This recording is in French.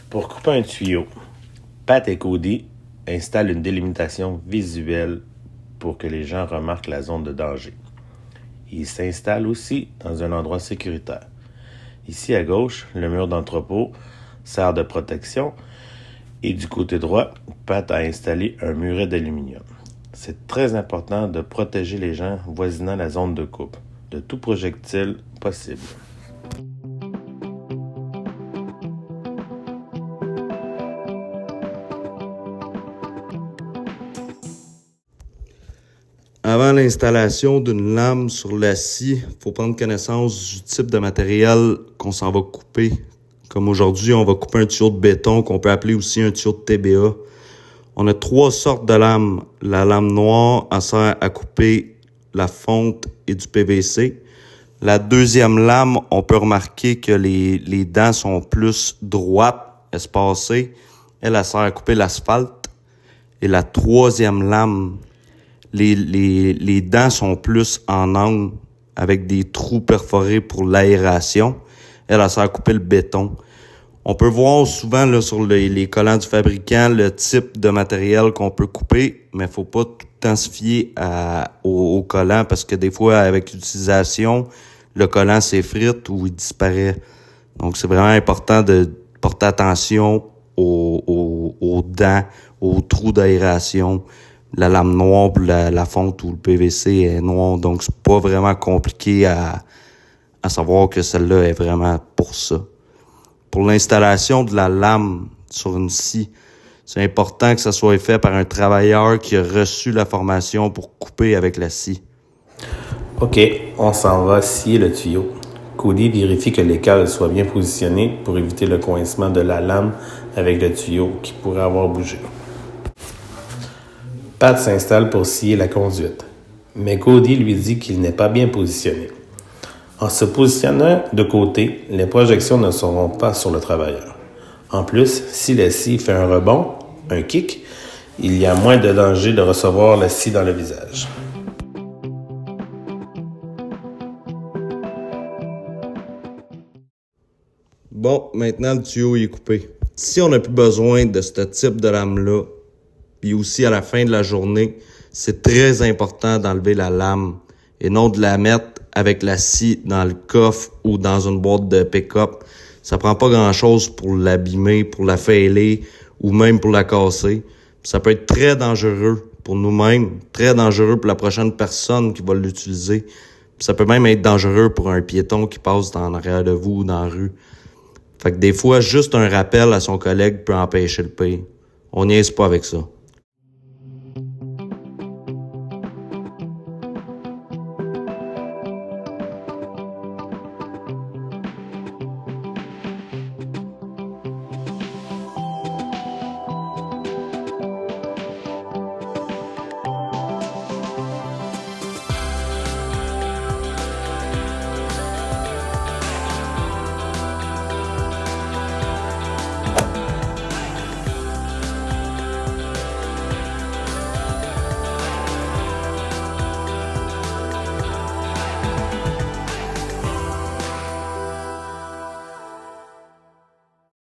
Pour couper un tuyau, Pat et Cody installent une délimitation visuelle pour que les gens remarquent la zone de danger. Ils s'installent aussi dans un endroit sécuritaire. Ici à gauche, le mur d'entrepôt sert de protection et du côté droit, Pat a installé un muret d'aluminium. C'est très important de protéger les gens voisinant la zone de coupe de tout projectile possible. Avant l'installation d'une lame sur la scie, il faut prendre connaissance du type de matériel qu'on s'en va couper. Comme aujourd'hui, on va couper un tuyau de béton qu'on peut appeler aussi un tuyau de TBA. On a 3 sortes de lames. La lame noire, elle sert à couper la fonte et du PVC. La deuxième lame, on peut remarquer que les dents sont plus droites, espacées. Elle sert à couper l'asphalte. Et la troisième lame, les dents sont plus en angle avec des trous perforés pour l'aération. Elle sert à couper le béton. On peut voir souvent là, sur les collants du fabricant le type de matériel qu'on peut couper, mais il faut pas tout le temps se fier au collant parce que des fois, avec l'utilisation, le collant s'effrite ou il disparaît. Donc, c'est vraiment important de porter attention aux dents, aux trous d'aération. La lame noire, la fonte ou le PVC est noir, donc c'est pas vraiment compliqué à savoir que celle-là est vraiment pour ça. Pour l'installation de la lame sur une scie, c'est important que ça soit fait par un travailleur qui a reçu la formation pour couper avec la scie. OK, on s'en va scier le tuyau. Cody vérifie que les cales soient bien positionnées pour éviter le coincement de la lame avec le tuyau qui pourrait avoir bougé. Pat s'installe pour scier la conduite, mais Cody lui dit qu'il n'est pas bien positionné. En se positionnant de côté, les projections ne seront pas sur le travailleur. En plus, si la scie fait un rebond, un kick, il y a moins de danger de recevoir la scie dans le visage. Bon, maintenant le tuyau est coupé. Si on n'a plus besoin de ce type de lame-là, puis aussi à la fin de la journée, c'est très important d'enlever la lame et non de la mettre avec la scie dans le coffre ou dans une boîte de pick-up. Ça prend pas grand-chose pour l'abîmer, pour la fêler ou même pour la casser. Ça peut être très dangereux pour nous-mêmes, très dangereux pour la prochaine personne qui va l'utiliser. Ça peut même être dangereux pour un piéton qui passe en arrière de vous ou dans la rue. Fait que des fois, juste un rappel à son collègue peut empêcher le pire. On niaise pas avec ça.